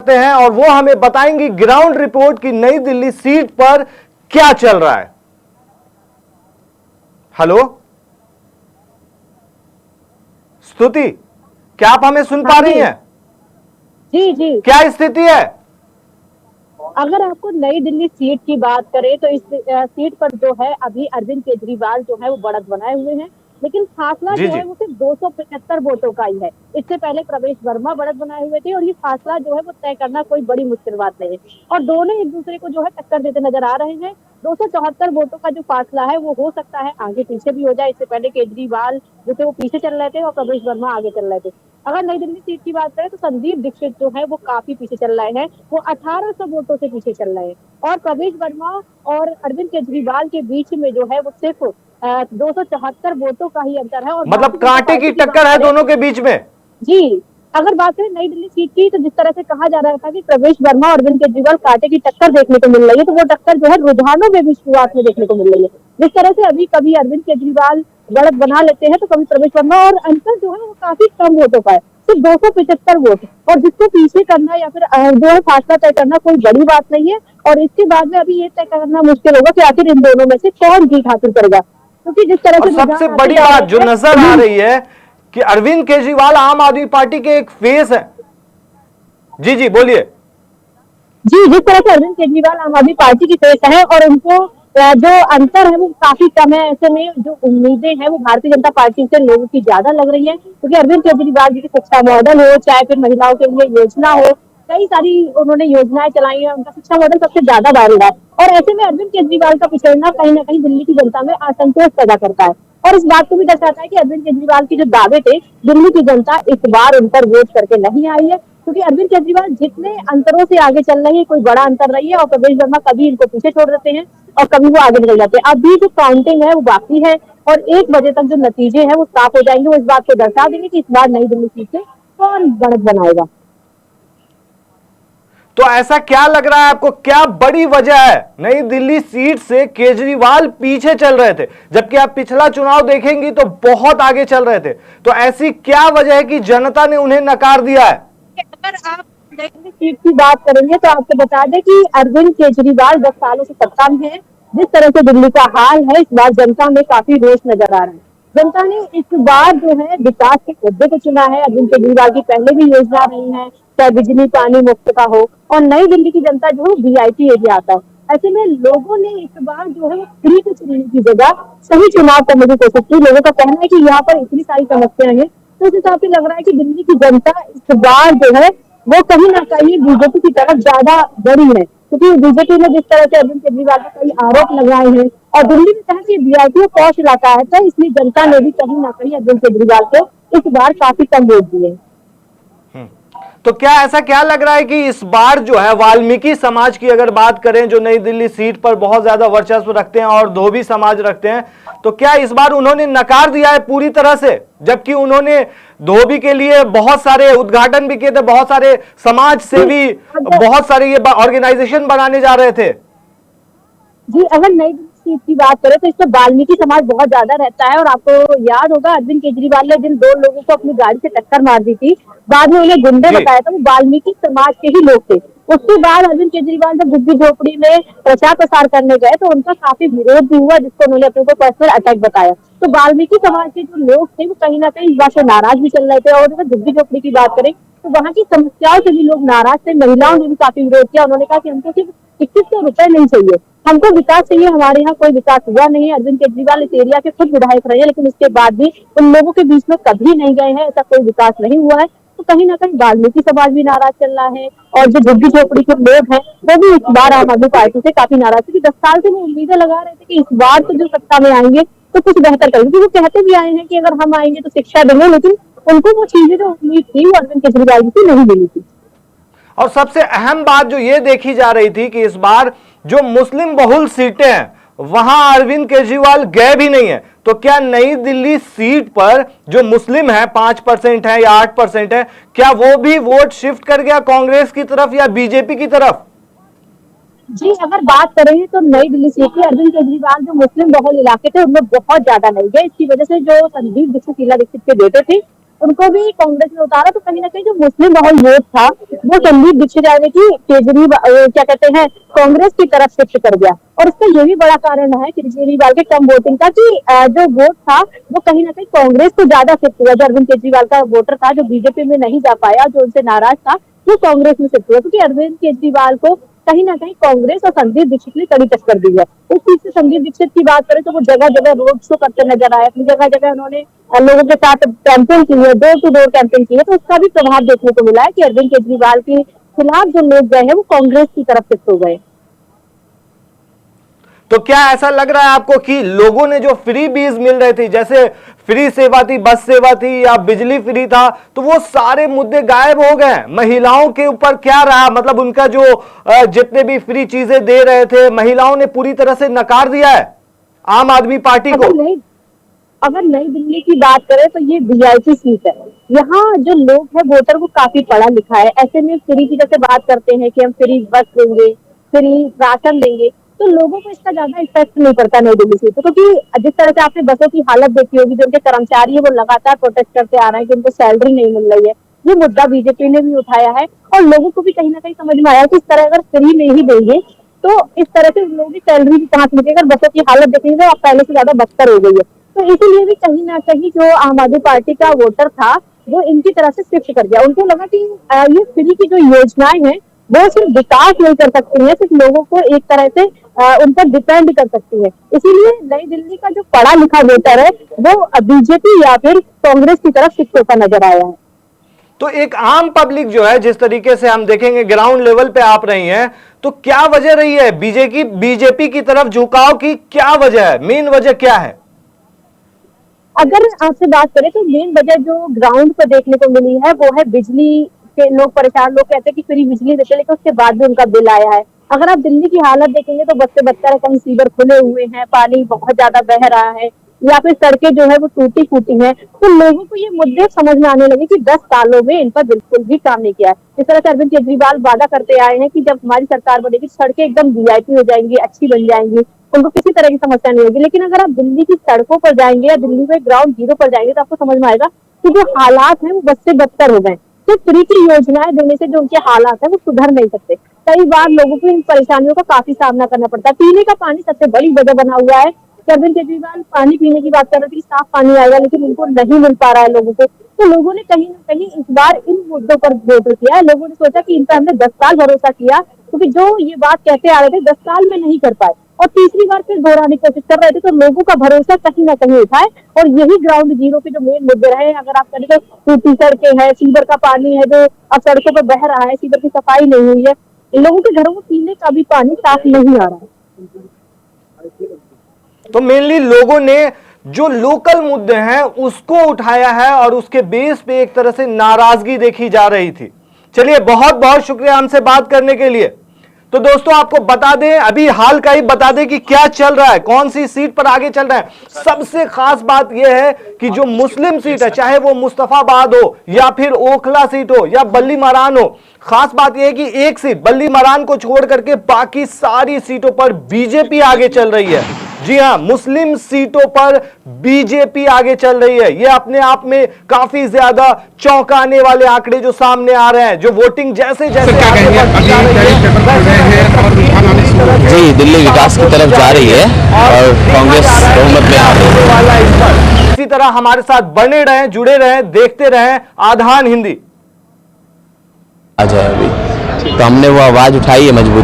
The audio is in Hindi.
हैं और वो हमें बताएंगी ग्राउंड रिपोर्ट की नई दिल्ली सीट पर क्या चल रहा है। हेलो स्तुति, क्या आप हमें सुन पा रही हैं? जी जी, क्या स्थिति है? अगर आपको नई दिल्ली सीट की बात करें तो इस सीट पर जो है अभी अरविंद केजरीवाल जो है वो बढ़त बनाए हुए हैं, लेकिन फासला जी जो जी। है वो सिर्फ 275 वोटों का ही है। इससे पहले प्रवेश वर्मा बढ़त बनाए हुए थे और ये फासला जो है वो तय करना कोई बड़ी मुश्किल बात नहीं है और दोनों एक दूसरे को जो है टक्कर देते नजर आ रहे हैं। 274 वोटों का जो फासला है वो हो सकता है आगे पीछे भी हो जाए। इससे पहले केजरीवाल जो थे वो पीछे चल रहे थे और प्रवेश वर्मा आगे चल रहे थे। अगर नई दिल्ली सीट की बात करें तो संदीप दीक्षित जो है वो काफी पीछे चल रहे हैं, वो 1800 वोटों से पीछे चल रहे हैं और प्रवेश वर्मा और अरविंद केजरीवाल के बीच में जो है वो सिर्फ 274 वोटों का ही अंतर है। और मतलब भारतीय जनता कांटे की पार्टी की बात टक्कर है करें, दोनों के बीच में। जी, अगर बात करें नई दिल्ली सीट की तो जिस तरह से कहा जा रहा था कि प्रवेश वर्मा और अरविंद केजरीवाल कांटे की टक्कर देखने को मिल रही है, तो वो टक्कर जो है रुझानों में भी शुरुआत में देखने को मिल रही है। जिस तरह से अभी कभी अरविंद केजरीवाल बढ़त बना लेते हैं तो कभी प्रवेश वर्मा, और अंतर जो है वो काफी कम वोटों का है, सिर्फ 275 वोट। और जिसको पीछे करना या फिर जो है फासला तय करना कोई बड़ी बात नहीं है। और इसके बाद में अभी ये तय करना मुश्किल होगा कि आखिर इन दोनों में से कौन जीत हासिल करेगा, क्योंकि जिस तरह और से सबसे रुझान बड़ी बात जो नजर आ रही है कि अरविंद केजरीवाल आम आदमी पार्टी के एक फेस है। जी जी बोलिए। जी, जिस तरह से अरविंद केजरीवाल आम आदमी पार्टी की फेस है और उनको जो अंतर है वो काफी कम है, ऐसे में जो उम्मीदें हैं वो भारतीय जनता पार्टी से लोगों की ज्यादा लग रही है, क्योंकि अरविंद केजरीवाल जी की शिक्षा मॉडल हो, चाहे फिर महिलाओं के लिए योजना हो, कई सारी उन्होंने योजनाएं चलाई है, उनका शिक्षा मॉडल सबसे ज्यादा वायरल है। और ऐसे में अरविंद केजरीवाल का पिछड़ना कहीं ना कहीं दिल्ली की जनता में असंतोष पैदा करता है और इस बात को भी दर्शाता है कि अरविंद केजरीवाल के जो दावे थे, दिल्ली की जनता इस बार उन पर वोट करके नहीं आई है, क्योंकि अरविंद केजरीवाल जितने अंतरों से आगे चल रहे हैं कोई बड़ा अंतर नहीं है और प्रवेश वर्मा कभी इनको पीछे छोड़ देते हैं और कभी वो आगे निकल जाते हैं। अभी जो काउंटिंग है वो बाकी है और 1 बजे तक जो नतीजे हैं वो साफ हो जाएंगे, वो इस बात को दर्शा देंगे कि इस बार नई दिल्ली सीट से कौन बढ़त बनाएगा। तो ऐसा क्या लग रहा है आपको, क्या बड़ी वजह है नई दिल्ली सीट से केजरीवाल पीछे चल रहे थे, जबकि आप पिछला चुनाव देखेंगी तो बहुत आगे चल रहे थे। तो ऐसी क्या वजह है कि जनता ने उन्हें नकार दिया है? अगर आप नई दिल्ली सीट की बात करेंगे तो आपको बता दें कि अरविंद केजरीवाल 10 सालों से सत्ता में है। जिस तरह से दिल्ली का हाल है, इस बार जनता में काफी रोष नजर आ रहा है। जनता ने इस बार जो है विकास के मुद्दे को चुना है। अरविंद केजरीवाल की पहले भी योजना रही है, चाहे बिजली पानी मुफ्त का हो, और नई दिल्ली की जनता जो है वीआईपी एरिया आता है। ऐसे में लोगों ने इस बार जो है वो फ्री को चुनने की जगह सही चुनाव करने की कोशिश की। लोगों का कहना है कि यहाँ पर इतनी सारी समस्याएं हैं, तो उस हिसाब से लग रहा है कि दिल्ली की जनता इस बार जो है वो कहीं ना कहीं बीजेपी की तरफ ज्यादा बढ़ी है, क्योंकि बीजेपी ने जिस तरह से अरविंद केजरीवाल पर कई आरोप लगाए हैं और दिल्ली में कहा कि वीआईपी और पॉश इलाका है, तो इसलिए जनता ने भी कहीं ना कहीं अरविंद केजरीवाल को इस बार काफी कम वोट दिए। तो क्या ऐसा क्या लग रहा है कि इस बार जो है वाल्मीकि समाज की अगर बात करें, जो नई दिल्ली सीट पर बहुत ज्यादा वर्चस्व रखते हैं और धोबी समाज रखते हैं, तो क्या इस बार उन्होंने नकार दिया है पूरी तरह से, जबकि उन्होंने धोबी के लिए बहुत सारे उद्घाटन भी किए थे, बहुत सारे समाज सेवी, बहुत सारे ये ऑर्गेनाइजेशन बनाने जा रहे थे? जी, अगर नई सीट की बात करें तो इसमें वाल्मीकि समाज बहुत ज्यादा रहता है और आपको याद होगा अरविंद केजरीवाल ने जिन 2 लोगों को अपनी गाड़ी से टक्कर मार दी थी, बाद में उन्हें गुंडे बताया था, वो वाल्मीकि समाज के ही लोग थे। उसके बाद अरविंद केजरीवाल जब झुग्गी झोपड़ी में प्रचार प्रसार करने गए तो उनका काफी विरोध भी हुआ, जिसको उन्होंने अपने ऊपर पर्सनल अटैक बताया। तो वाल्मीकि समाज के जो लोग थे वो कहीं ना कहीं इस बात से नाराज भी चल रहे थे। और अगर झुग्गी झोपड़ी की बात करें तो वहाँ की समस्याओं से भी लोग नाराज थे। महिलाओं ने भी काफी विरोध किया, उन्होंने कहा कि हमको सिर्फ 2100 रुपए नहीं चाहिए, हमको विकास चाहिए, हमारे यहाँ कोई विकास हुआ नहीं है। अरविंद केजरीवाल इस एरिया के खुद विधायक रहे हैं, लेकिन उसके बाद भी उन लोगों के बीच में कभी नहीं गए हैं, ऐसा कोई विकास नहीं हुआ है। तो कहीं ना कहीं वाल्मीकि समाज भी नाराज चल रहा है और जो झुग्गी झोपड़ी के लोग हैं वो भी इस बार आम आदमी पार्टी से काफी नाराज थे। 10 साल से वो उम्मीदें लगा रहे थे कि इस बार तो जो सत्ता में आएंगे तो कुछ बेहतर करेंगे, क्योंकि वो कहते भी आए हैं कि अगर हम आएंगे तो शिक्षा देंगे, लेकिन उनको वो चीजें जो उम्मीद थी वो अरविंद केजरीवाल जी से नहीं मिली थी। और सबसे अहम बात जो ये देखी जा रही थी कि इस बार जो मुस्लिम बहुल सीटें हैं वहां अरविंद केजरीवाल गए भी नहीं है। तो क्या नई दिल्ली सीट पर जो मुस्लिम है 5% है या 8% है, क्या वो भी वोट शिफ्ट कर गया कांग्रेस की तरफ या बीजेपी की तरफ? जी, अगर बात करें तो नई दिल्ली सीट की अरविंद केजरीवाल जो मुस्लिम बहुल इलाके थे उनमें बहुत ज्यादा नहीं गए। इसकी वजह से जो संदीप दीक्षित शीला दीक्षित के बेटे थे उनको भी कांग्रेस ने उतारा, तो कहीं ना कहीं जो मुस्लिम बहुल वोट था वो संदीप दीक्षित यानी कि केजरीवाल क्या कहते हैं कांग्रेस की तरफ शिफ्ट कर गया। और इसका ये भी बड़ा कारण है केजरीवाल के कम वोटिंग का कि जो वोट था वो कहीं ना कहीं कांग्रेस को ज्यादा शिफ्ट हुआ। जो अरविंद केजरीवाल का वोटर था जो बीजेपी में नहीं जा पाया, जो उनसे नाराज था, वो कांग्रेस में शिफ्ट हुआ, क्योंकि अरविंद केजरीवाल को कहीं ना कहीं कांग्रेस और संदीप दीक्षित ने कड़ी टक्कर दी है। उस चीज से संदीप दीक्षित की बात करें तो वो जगह जगह रोड शो करते नजर आए, अपनी जगह जगह उन्होंने लोगों के साथ कैंपेन की है, डोर टू डोर कैंपेन की है, तो उसका भी प्रभाव देखने को मिला है कि अरविंद केजरीवाल के खिलाफ जो लोग गए हैं वो कांग्रेस की तरफ शिफ्ट हो गए। तो क्या ऐसा लग रहा है आपको कि लोगों ने जो फ्री बीज मिल रहे थे, जैसे फ्री सेवा थी, बस सेवा थी या बिजली फ्री था, तो वो सारे मुद्दे गायब हो गए? महिलाओं के ऊपर क्या रहा? मतलब उनका जो जितने भी फ्री चीजें दे रहे थे महिलाओं ने पूरी तरह से नकार दिया है आम आदमी पार्टी को। अगर नई दिल्ली की बात करें तो ये वीआईपी सीट है। यहाँ जो लोग हैं वोटर वो काफी पढ़ा लिखा है। ऐसे में फ्री की जैसे बात करते हैं कि हम फ्री बस देंगे, फ्री राशन देंगे, तो लोगों को इसका ज्यादा इफेक्ट नहीं पड़ता नई दिल्ली सीट, क्योंकि जिस तरह से आपने बसों की हालत देखी होगी, जो उनके कर्मचारी है वो लगातार प्रोटेस्ट करते आ रहे हैं कि उनको सैलरी नहीं मिल रही है। ये मुद्दा बीजेपी ने भी उठाया है और लोगों को भी कहीं ना कहीं समझ में आया कि इस तरह अगर फ्री नहीं देंगे तो इस तरह से लोगों की सैलरी भी कहाँ से मिलेगी। अगर बसों की हालत देखेंगे तो पहले से ज्यादा बदतर हो गई है, तो इसीलिए भी कहीं ना कहीं जो आम आदमी पार्टी का वोटर था वो इनकी तरफ से शिफ्ट कर गया। उनको लगा कि ये फ्री की जो योजनाएं हैं वो सिर्फ विकास नहीं कर सकती है, सिर्फ लोगों को एक तरह से उन पर डिपेंड कर सकती है। इसीलिए नई दिल्ली का जो पढ़ा लिखा वोटर है वो बीजेपी या फिर कांग्रेस की तरफ शिफ्ट होता नजर आया है। तो एक आम पब्लिक जो है, जिस तरीके से हम देखेंगे ग्राउंड लेवल पे आप रही हैं, तो क्या वजह रही है बीजेपी की तरफ झुकाव की? क्या वजह है, मेन वजह क्या है? अगर आपसे बात करें तो मेन वजह जो ग्राउंड पर देखने को मिली है वो है बिजली के। लोग परेशान, लोग कहते हैं कि फ्री बिजली देते लेकिन उसके बाद भी उनका बिल आया है। अगर आप दिल्ली की हालत देखेंगे तो बद से बदतर है, कहीं सीवर खुले हुए हैं, पानी बहुत ज्यादा बह रहा है, या फिर सड़कें जो है वो टूटी फूटी हैं। तो लोगों को ये मुद्दे समझ में आने लगे कि 10 सालों में इन पर बिल्कुल भी काम नहीं किया है। जिस तरह से अरविंद केजरीवाल वादा करते आए हैं कि जब हमारी सरकार बनेगी सड़कें एकदम वीआईपी हो जाएंगी, अच्छी बन जाएंगी, उनको किसी तरह की समस्या नहीं होगी। लेकिन अगर आप दिल्ली की सड़कों पर जाएंगे या दिल्ली में ग्राउंड जीरो पर जाएंगे तो आपको समझ में आएगा कि जो हालात हैं वो बद से बदतर हो गए। तो फ्री की योजनाएं देने से जो उनके हालात है वो सुधर नहीं सकते। कई बार लोगों को इन परेशानियों का काफी सामना करना पड़ता है। पीने का पानी सबसे बड़ी वजह बना हुआ है। अरविंद केजरीवाल पानी पीने की बात कर रहे थे कि साफ पानी आएगा, लेकिन उनको नहीं मिल पा रहा है लोगों को। तो लोगों ने कहीं ना कहीं इस बार इन मुद्दों पर वोट किया है। लोगों ने सोचा कि इन पर हमने 10 साल भरोसा किया, क्योंकि जो ये बात कहते आ रहे थे 10 साल में नहीं कर पाए और तीसरी बार फिर दोहराने की कोशिश कर रहे थे, तो लोगों का भरोसा कहीं ना कहीं उठा है। और यही ग्राउंड जीरो के जो मेन मुद्दे रहे, अगर आप करें तो टूटी सड़कें हैं, सीवर का पानी है जो अब सड़कों पर बह रहा है, सीवर की सफाई नहीं हुई है, लोगों के घरों में पीने का भी पानी साफ नहीं आ रहा है। तो मेनली लोगों ने जो लोकल मुद्दे हैं उसको उठाया है और उसके बेस पे एक तरह से नाराजगी देखी जा रही थी। चलिए, बहुत बहुत शुक्रिया हमसे बात करने के लिए। तो दोस्तों, आपको बता दें, अभी हाल का ही बता दें कि क्या चल रहा है, कौन सी सीट पर आगे चल रहा है। सबसे खास बात यह है कि जो मुस्लिम सीट है, चाहे वो मुस्तफाबाद हो या फिर ओखला सीट हो या बल्ली मरान हो, खास बात यह है कि एक सीट बल्ली मरान को छोड़ करके बाकी सारी सीटों पर बीजेपी आगे चल रही है। जी हां, मुस्लिम सीटों पर बीजेपी आगे चल रही है। यह अपने आप में काफी ज्यादा चौंकाने वाले आंकड़े जो सामने आ रहे हैं। जो वोटिंग जैसे जैसे आगे बढ़ती जा रही है, जी, दिल्ली विकास की तरफ जा रही है और कांग्रेस बहुमत में आ रही है। इसी तरह हमारे साथ बने रहें, जुड़े रहें, देखते रहें आधान हिंदी। आ जाए अभी तो हमने वो आवाज उठाई है मजबूती।